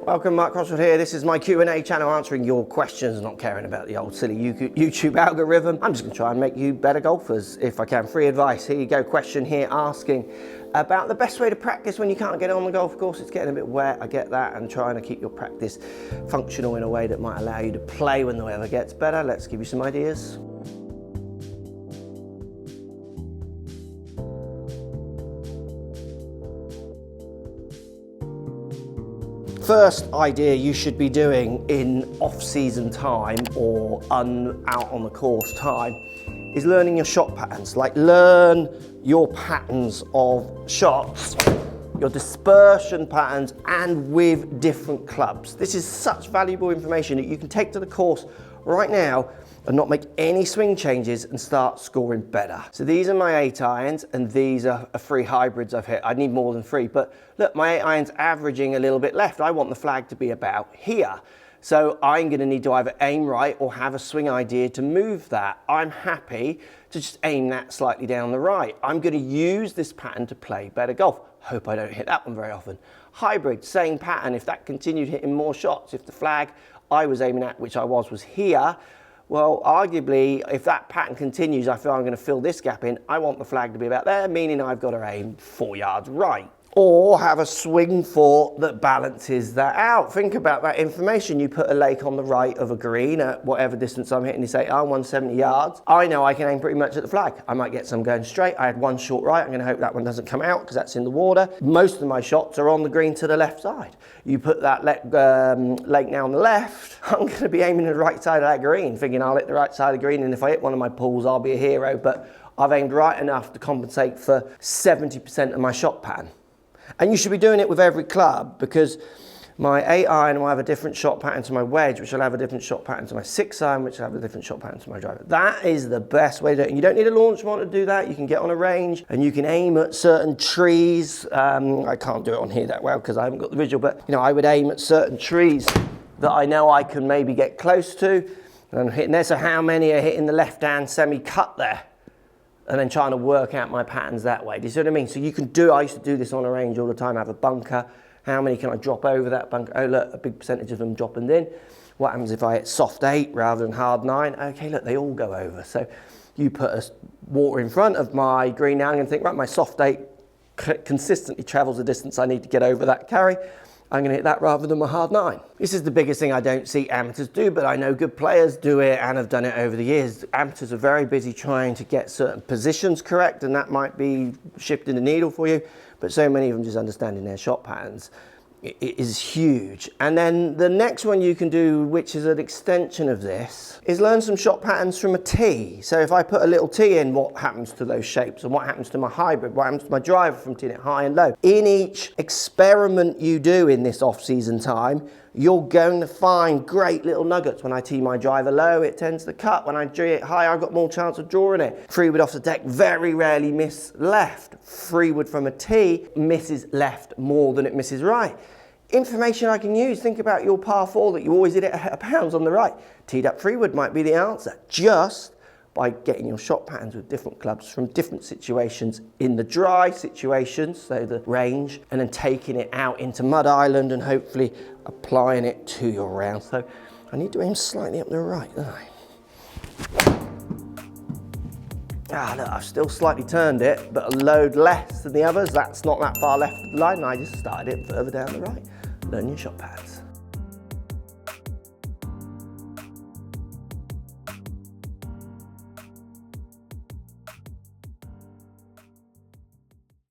Welcome, Mark Crossfield here. This is my Q&A channel answering your questions, not caring about the old silly YouTube algorithm. I'm just going to try and make you better golfers if I can. Free advice. Here you go. Question here asking about the best way to practice when you can't get on the golf course. It's getting a bit wet, I get that, and trying to keep your practice functional in a way that might allow you to play when the weather gets better. Let's give you some ideas. First idea you should be doing in off-season time or out on the course time is learning your shot patterns. Like, learn your patterns of shots, your dispersion patterns, and with different clubs. This is such valuable information that you can take to the course right now and not make any swing changes and start scoring better. So these are my 8 irons and these are 3 hybrids I've hit. I need more than 3, but look, my 8 irons averaging a little bit left. I want the flag to be about here. So I'm gonna need to either aim right or have a swing idea to move that. I'm happy to just aim that slightly down the right. I'm gonna use this pattern to play better golf. Hope I don't hit that one very often. Hybrid, same pattern. If that continued hitting more shots, if the flag I was aiming at, which I was here, well, arguably, if that pattern continues, I feel I'm going to fill this gap in. I want the flag to be about there, meaning I've got to aim 4 yards right. Or have a swing four that balances that out. Think about that information. You put a lake on the right of a green at whatever distance I'm hitting. You say, I'm 170 yards. I know I can aim pretty much at the flag. I might get some going straight. I had one short right. I'm going to hope that one doesn't come out because that's in the water. Most of my shots are on the green to the left side. You put that lake now on the left, I'm going to be aiming at the right side of that green, thinking I'll hit the right side of the green, and if I hit one of my pools, I'll be a hero. But I've aimed right enough to compensate for 70% of my shot pattern. And you should be doing it with every club, because my 8 iron will have a different shot pattern to my wedge, which will have a different shot pattern to my 6 iron, which will have a different shot pattern to my driver. That is the best way to do it. And you don't need a launch monitor to do that. You can get on a range and you can aim at certain trees. I can't do it on here that well because I haven't got the visual, but you know, I would aim at certain trees that I know I can maybe get close to. And I'm hitting there, so how many are hitting the left-hand semi-cut there? And then trying to work out my patterns that way. Do you see what I mean? So you can do, I used to do this on a range all the time, have a bunker. How many can I drop over that bunker? Oh look, a big percentage of them dropping in. What happens if I hit soft 8 rather than hard 9? Okay, look, they all go over. So you put a water in front of my green now, I'm gonna think, right, my soft 8 consistently travels the distance I need to get over that carry. I'm going to hit that rather than my hard 9. This is the biggest thing I don't see amateurs do, but I know good players do it and have done it over the years. Amateurs are very busy trying to get certain positions correct, and that might be shifting the needle for you, but so many of them just understanding their shot patterns is huge. And then the next one you can do, which is an extension of this, is learn some shot patterns from a tee. So if I put a little tee in, what happens to those shapes? And what happens to my hybrid? What happens to my driver from teeing it high and low? In each experiment you do in this off-season time, you're going to find great little nuggets. When I tee my driver low, it tends to cut. When I tee it high, I've got more chance of drawing it. 3-wood off the deck, very rarely miss left. 3-wood from a tee misses left more than it misses right. Information I can use. Think about your par 4 that you always hit it a of pounds on the right. Teed up 3-wood might be the answer, just by getting your shot patterns with different clubs from different situations in the dry situations, so the range, and then taking it out into Mud Island and hopefully applying it to your round. So I need to aim slightly up the right, don't I? Look, I've still slightly turned it, but a load less than the others. That's not that far left of the line, and I just started it further down the right. Learn your shot patterns.